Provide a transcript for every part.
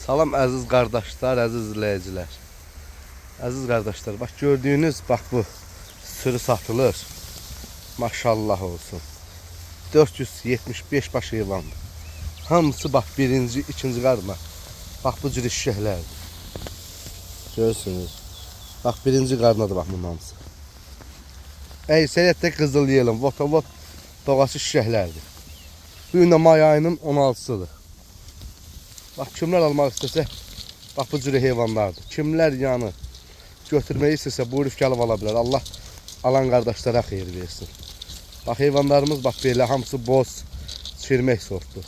Salam əziz qardaşlar, əziz izləyicilər. Əziz qardaşlar, bax gördüyünüz bax bu sürü satılır. Maşallah olsun. 475 baş heyvandır. Hamısı bax birinci, ikinci qarma. Bax bu cür şişəklərdir. Görürsünüz. Bax birinci qarnadır bax bunun hamısı. Əksəriyyətdə qızıl yelin, votavot doğası şişəklərdir. Bu gün də may ayının 16-sıdır. Bax kimlər almaq istəsə, bax bu cür heyvanlardır. Kimlər yəni götürməyi istəsə buyurub gəlib ala bilər. Allah alan qardaşlara xeyir versin. Bax heyvanlarımız bax belə hamısı boz, çirmək sortdur.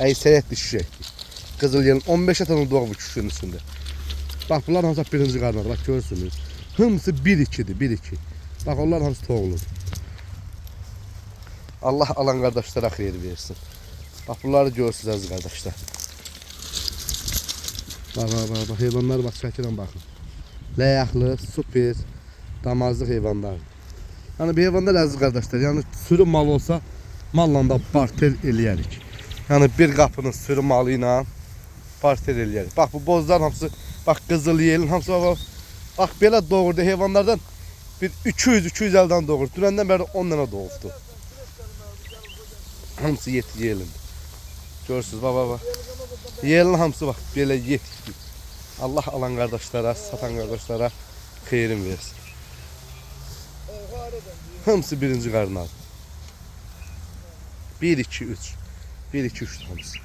Əksəriyyət şişəkdir. Qızıl yelin 15 tane doğub küşünün üstündə. Bax bunlar hamısı birinci qarnadır. Bax görürsünüz. Hamısı 1-2'dir, 1-2. Bax onlar hamısı toğludur. Allah alan qardaşlara xeyir versin. Bax bunları görürsünüz əziz qardaşlar. Bax heyvanlar bax çəkirəm baxın. Ləyaqlı, super, damazlıq heyvanlardır. Yəni bu heyvanlar əziz qardaşlar, yəni sürü mal olsa malla da barter eləyərik. Yəni bir qapının sürü malı ilə barter eləyərik. Bax bu bozlar hamısı, bax qızıl yelin hamısı bax belə doğurdu heyvanlardan bir 200-250'den doğurdu. Dünəndən bəri 10 dənə doğubdu. Hamısı yetki yelindir. Görürsünüz baba. Yelin hamısı bak böyle yetki. Allah alan kardeşlere, satan kardeşlere xeyrin versin. Hamısı birinci qarnadır. 1-2-3. 1-2-3 hamısı.